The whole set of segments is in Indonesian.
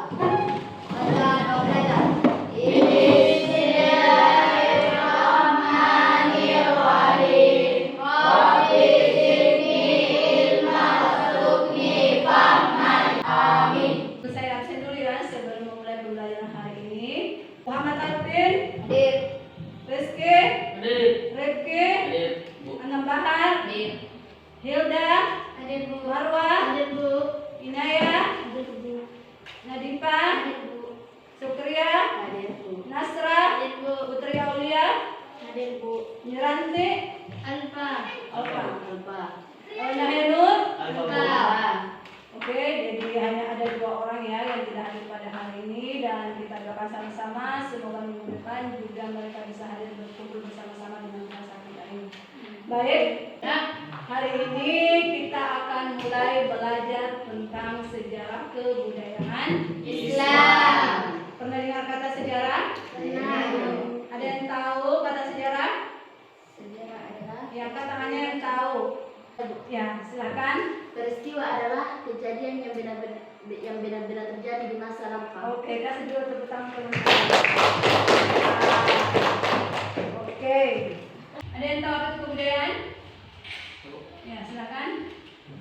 Baca doa belajar. Bismillahirrahmanirrahim. Rabbi zidni ilma warzuqni fahman. Amin. Saya absen dulu ya sebelum memulai pembelajaran hari ini. Muhammad Arifin, hadir. Rizky, hadir. Rifki, hadir. Anam Bahar, hadir. Hilda, hadir Bu. Marwah, hadir Bu. Inaya, hadir Bu. Nadifa, hadir Bu. Sukria, hadir Bu. Nasra, hadir Bu. Putri Aulia, hadir Bu. Miranti, Alfa. Nahenur, Alfa. Oke, jadi hanya ada 2 orang ya yang tidak hadir pada hari ini, dan kita doakan sama-sama semoga minggu depan juga mereka bisa hadir berkumpul bersama-sama dengan rasa kita ini. Baik, nah hari ini kita akan mulai belajar tentang sejarah kebudayaan Islam. Pernah dengar kata sejarah? Pernah. Ada yang tahu kata sejarah? Sejarah adalah yang tangannya yang tahu. Ya, silakan. Peristiwa adalah kejadian yang benar-benar terjadi di masa lampau. Oke, kasih dulu tepuk tangan teman-teman. Oke. Ada yang tahu apa itu kebudayaan? Ya, silakan.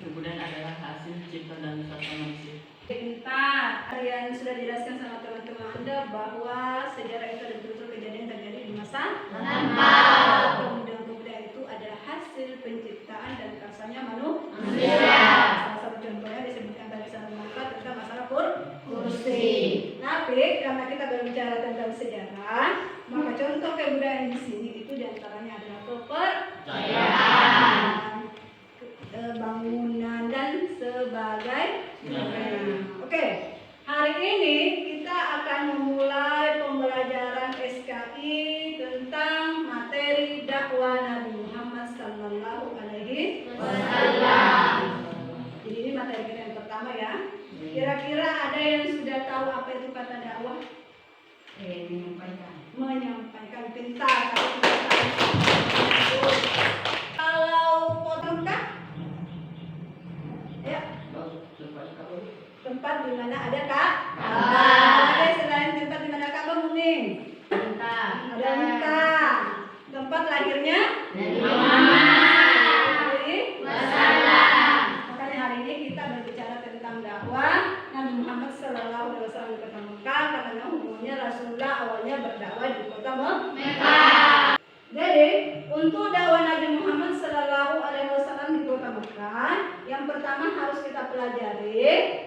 Kebudayaan adalah hasil cipta dan wisata manusia. Pintar. Kalian sudah dijelaskan sama teman-teman Anda bahwa sejarah itu ada betul-betul kejadian terjadi di masa lampau. Kemudian kebudayaan itu adalah hasil penciptaan dan karsanya manusia. Salah satu contohnya disebutkan tadi sama mereka tentang masalah kursi. Tapi karena kita berbicara tentang sejarah, maka contoh kebudayaan di sini itu diantaranya adalah kepercayaan, bangunan dan sebagainya. Oke, hari ini kita akan memulai pembelajaran SKI tentang materi dakwah Nabi Muhammad Sallallahu Alaihi Wasallam. Jadi ini materi kita yang pertama ya. Kira-kira ada yang sudah tahu apa itu kata dakwah? Menyampaikan. Pintar. Kalau potong kah? Ya. Tempat di mana ada Ka'bah. Ada selain tempat di mana Ka'bah Muning? Ada Unta. Tempat lahirnya Nabi Muhammad Wasallam. Makanya hari ini kita berbicara tentang dakwah Nabi Muhammad Sallallahu Alaihi Wasallam di kota Mekah, karena umumnya Rasulullah awalnya berdakwah di kota Mekah. Jadi untuk dakwah Nabi Muhammad Sallallahu Alaihi Wasallam di kota Mekah, yang pertama harus kita pelajari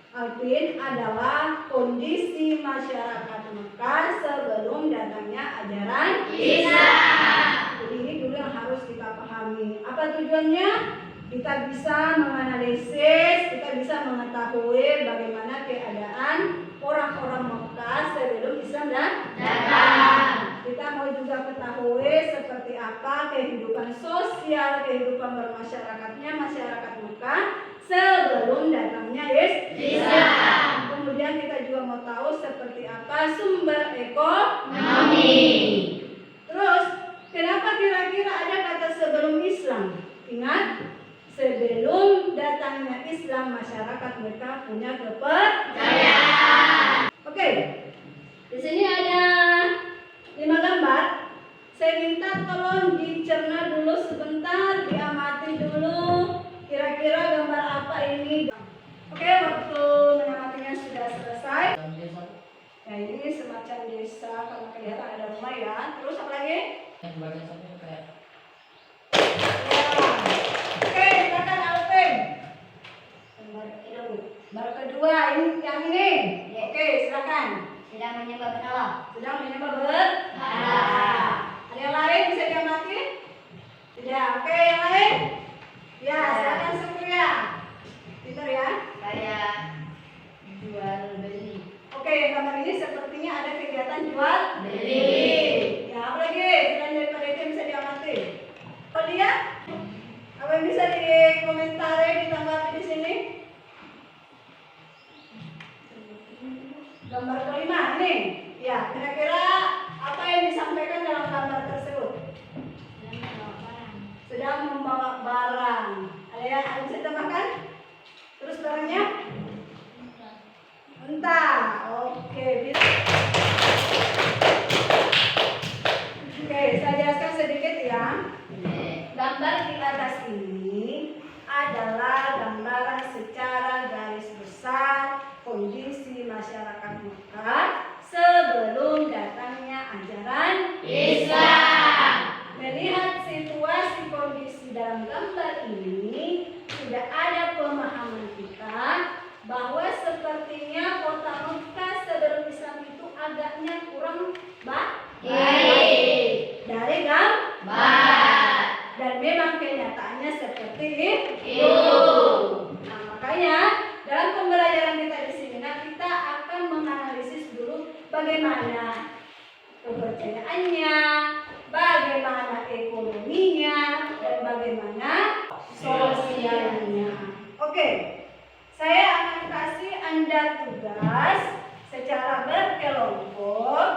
Alvin adalah kondisi masyarakat Mekah sebelum datangnya ajaran Islam. Jadi ini dulu yang harus kita pahami. Apa tujuannya? Kita bisa menganalisis, kita bisa mengetahui bagaimana keadaan orang-orang Mekah sebelum Islam datang. Kita mau juga ketahui seperti apa kehidupan sosial, kehidupan bermasyarakatnya masyarakat Mekah sebelum datangnya Islam. Kemudian kita juga mau tahu seperti apa sumber ekonomi. Terus, kenapa kira-kira ada kata sebelum Islam? Ingat, sebelum datangnya Islam masyarakat Mekah punya kepercayaan. Oke, di sini ada 5 gambar. Saya minta tolong dicerna dulu sebentar, diamati dulu. Kira-kira gambar apa ini? Oke, waktu mengamatinya sudah selesai. Ya, ini semacam desa, karena kelihatan ada rumah ya. Terus apa lagi? Yang bagian samping kayak. Oke, silakan Alvin. Gambar kedua, ini yang ini. Oke, silakan. Sedang menyembah berhala. Sedang menyembah berhala. Ada yang lain bisa diamati? Tidak. Oke, yang lain? Ya, silakan Sukria. Pintar ya. Kayak jual beli. Oke, gambar ini sepertinya ada kegiatan jual Beli. Ya, apa lagi? Selain daripada itu yang bisa diamati. Oh dia? Apa yang bisa dikomentari, ditanggapi di sini? Gambar kelima ini. Ya, kira-kira apa yang disampaikan dalam gambar tersebut? Sedang membawa barang. Ada yang bisa ditambahkan? Terus barangnya? Unta. Oke, saya jelaskan sedikit ya. Gambar di atas ini adalah gambaran secara garis besar kondisi masyarakat Mekah sebelum datangnya ajaran Islam. Melihat situasi kondisi dalam gambar ini, sudah ada pemahaman kita bahwa sepertinya kota Mekah sebelum Islam itu agaknya kurang baik dari gambar, dan memang kenyataannya seperti itu. Nah, makanya dalam pembelajaran kita di sini kita akan menganalisis dulu bagaimana kepercayaannya, bagaimana ekonominya, dan bagaimana sosialnya. Oke, saya akan kasih Anda tugas secara berkelompok,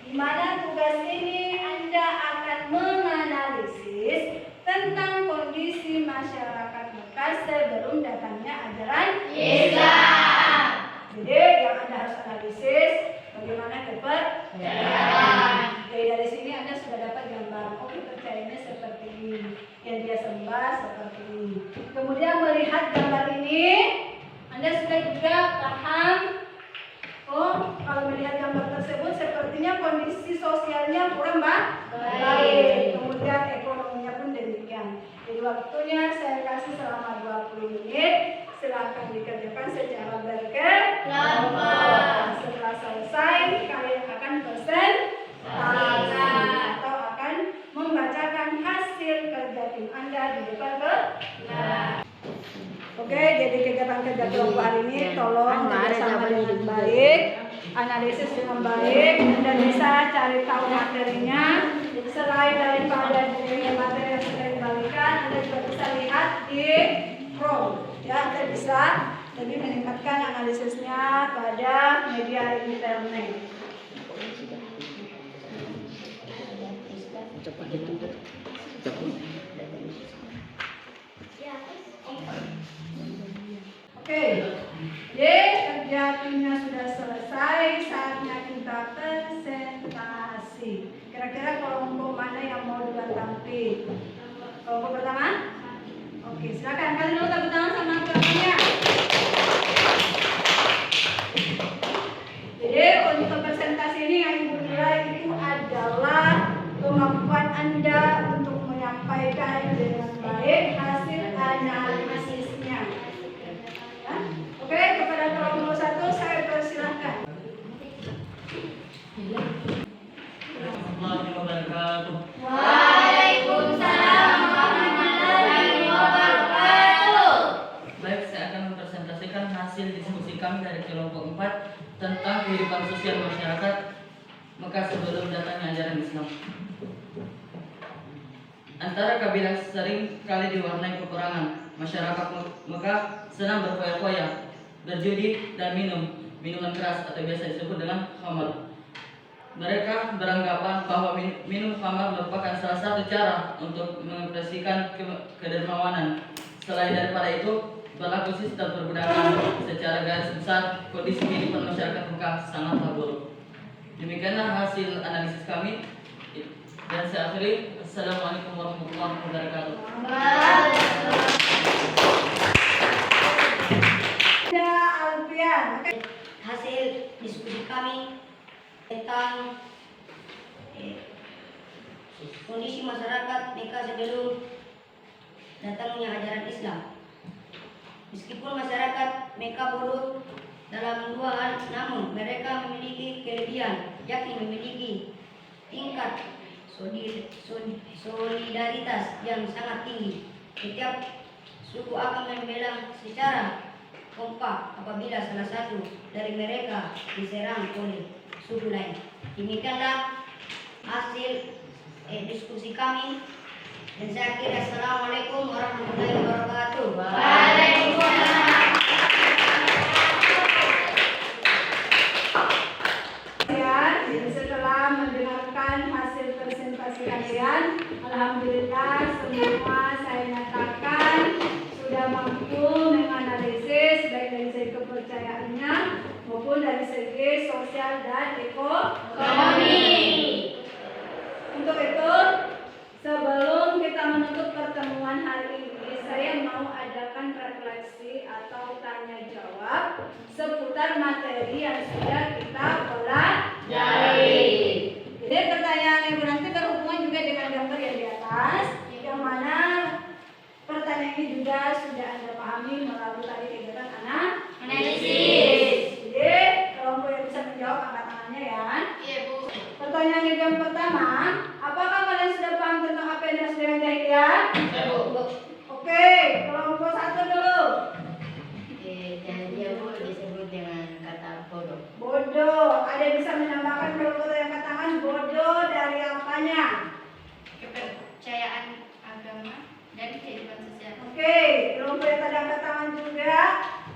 di mana tugas ini Anda akan menganalisis tentang kondisi masyarakat Mekah sebelum datangnya ajaran Islam. Jadi yang Anda harus analisis bagaimana kepercayaan. Oke, dari sini Anda sudah dapat gambar. Oh, kepercayaannya seperti ini, yang dia sembah seperti ini. Kemudian melihat gambar ini, Anda sudah juga paham. Oh, kalau melihat gambar tersebut sepertinya kondisi sosialnya kurang baik. Kemudian ekonominya pun demikian. Jadi waktunya saya kasih selama 20 menit. Silakan dikerjakan secara berkelompok. Setelah selesai, kalian akan presentasi atau akan membacakan hasil kerja tim Anda di depan kelas. Oke, jadi kegiatan-kegiatan kelompok hari ini tolong bersama dengan baik, analisis dengan baik, dan bisa cari tahu materinya. Selain daripada materi yang sudah diberikan, Anda juga bisa lihat di Chrome. Ya, Anda bisa lebih meningkatkan analisisnya pada media internet. Oke, kerja timnya sudah selesai, saatnya kita presentasi. Kira-kira kelompok mana yang mau duluan tampil? Kelompok pertama? Oke, silakan kasih dulu tepuk tangan sama kelompoknya. Jadi untuk presentasi ini yang Ibu nilai itu adalah kemampuan Anda untuk menyampaikan dengan baik hasil analisisnya. Ya? Oke, kepada kelompok 1 saya persilahkan. Warahmatullahi wabarakatuh. Waalaikumsalam warahmatullahi wabarakatuh. Baik, saya akan mempresentasikan hasil diskusi kami dari kelompok 4 tentang kehidupan sosial masyarakat Mekah sebelum datangnya ajaran Islam. Antara kabilah sering kali diwarnai peperangan. Masyarakat Mekah senang berfoya-foya, berjudi, dan minuman keras atau biasa disebut dengan khamar. Mereka beranggapan bahwa minum khamar merupakan salah satu cara untuk mengekspresikan kedermawanan. Selain daripada itu, berlaku sistem perbudakan. Secara garis besar, kondisi kehidupan masyarakat Mekah sangatlah buruk. Demikianlah hasil analisis kami, dan saya akhiri. Assalamualaikum warahmatullahi wabarakatuh. Hasil diskusi kami tentang kondisi masyarakat Mekah sebelum datangnya ajaran Islam. Meskipun masyarakat Mekah buruk dalam 2 hal, namun mereka memiliki kelebihan, yakni memiliki tingkat solidaritas yang sangat tinggi. Setiap suku akan membela secara kompak apabila salah satu dari mereka diserang oleh suku lain. Demikianlah hasil diskusi kami, dan saya akhiri. Assalamualaikum warahmatullahi wabarakatuh. Waalaikumsalam. Setelah mendengarkan hasil presentasi kalian, alhamdulillah semua saya nyatakan sudah mampu menganalisis baik dari segi kepercayaannya maupun maupun dari segi sosial dan Ekonomi. Untuk itu, sebelum kita menutup pertemuan hari ini, saya mau adakan refleksi atau tanya jawab seputar materi yang sudah kita pelajari. Jadi pertanyaan yang nanti berhubungan juga dengan gambar yang di atas, yang mana pertanyaan ini juga sudah Anda pahami melalui tadi kegiatan analisis. Jadi kelompok yang bisa menjawab angkat tangannya ya. Iya, Bu. Pertanyaan yang pertama, apakah kalian sudah paham tentang apa yang dimaksud dengan jahiliyah? Iya, Bu. Oke, kelompok 1 dulu. Jahiliyah, Bu, disebut dengan kata bodoh. Bodoh. Ada yang bisa menambahkan kelompok yang angkat tangan? Bodoh dari apanya? Kepercayaan agama dan kehidupan sosial. Oke, kelompok yang tadi angkat tangan juga.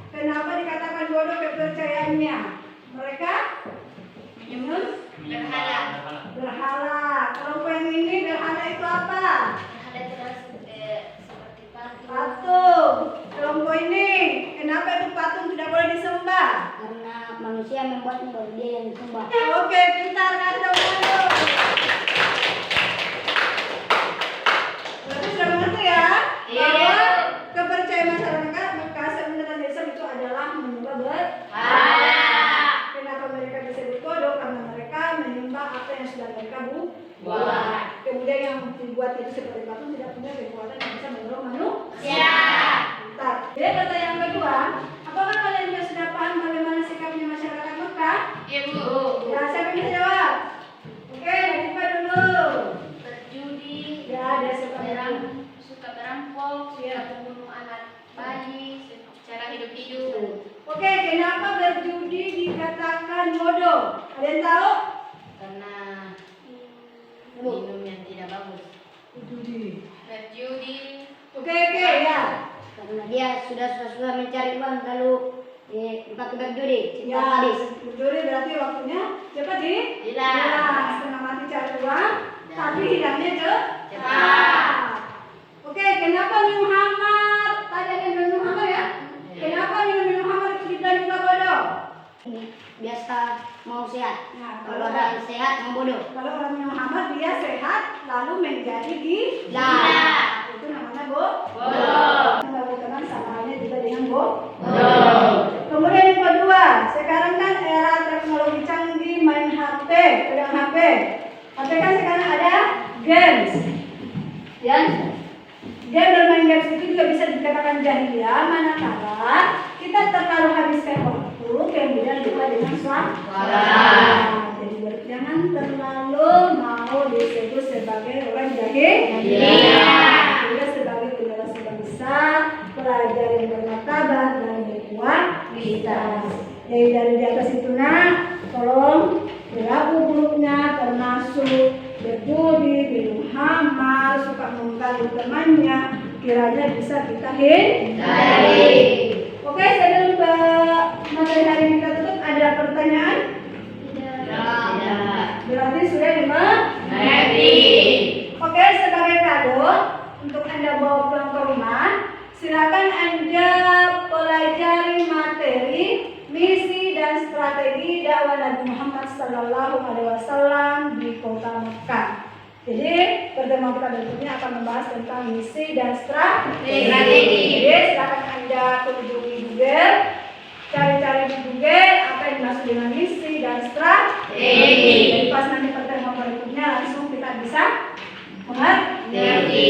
Kenapa dikatakan bodoh kepercayaannya? Mereka menyembah Berhala. berhala. Kelompok yang ini berhala itu apa? Berhala itu seperti patung. Patung. Kelompok ini, kenapa itu patung tidak boleh disembah? Karena manusia membuatnya baru dia yang disembah. Oke, pintar kan teman-teman. Berarti sudah mengerti ya? Iya. Bahwa kepercayaan masyarakat Mekah sebenarnya Islam itu adalah menyembah berhala. Kenapa mereka disebut bodoh? Karena mereka menyembah apa yang sudah mereka buat. Kemudian yang dibuat itu seperti patung tidak punya kekuatan yang bisa menolong manusia. Bentar. Jadi pertanyaan kedua, apakah kalian juga sudah paham bagaimana sikapnya masyarakat Mekah? Iya, Bu. Ya, siapa yang bisa jawab? Oke, Latifa dulu. Berjudi. Ya, dia suka Suka merampok, Iya. suka membunuh anak bayi, cara hidup-hidup. Oke, kenapa berjudi dikatakan bodoh? Kalian tahu? Karena minum yang tidak bagus. Judi. Berjudi. Oke, ya. Karena dia sudah susah mencari uang lalu dipakai berjudi. Ya, Cepat habis. berjudi berarti waktunya cepat Hilang. hilang. Setengah mati cari uang, tapi hilangnya cepat. Cepat. Oke, kenapa minum hamar? Tadi ada yang minum hamar ya? Kenapa minum hamar itu dibilang juga bodoh? Ini biasa mau sehat. Nah, Kalau orang sehat mau bodoh. Kalau orang minum hamar dia sehat lalu menjadi gila. Itu namanya Bodoh. Yang berteman sama halnya juga dengan bodoh. Bodoh. Kemudian yang kedua, sekarang kan era teknologi canggih, main HP, pegang HP. HP kan sekarang ada games. Ya. Game bermain games itu juga bisa dikatakan jahiliyah manakala kita terlalu habiskan waktu kemudian lupa dengan sholat. Jadi jangan terlalu mau disebut sebagai orang jahiliyah. Juga sebagai generasi bangsa, pelajar yang bermartabat dan berkualitas. Jadi dari di atas itu tolong perilaku buruknya termasuk berjudi, minum hamar, suka mengganggu temannya, kiranya bisa kita hindari. Oke, sebelum ke materi hari ini kita tutup, ada pertanyaan? Tidak. Berarti sudah dimengerti. Oke, sebagai kado untuk Anda bawa pulang ke rumah, silakan Anda pelajari materi misi dan strategi dakwah Nabi Muhammad SAW di kota Mekah. Jadi pertemuan kita berikutnya akan membahas tentang misi dan strategi. Jadi silakan Anda kunjungi Google, cari-cari di Google apa yang dimaksud dengan misi dan strategi. Jadi pas nanti pertemuan berikutnya langsung kita bisa mengerti.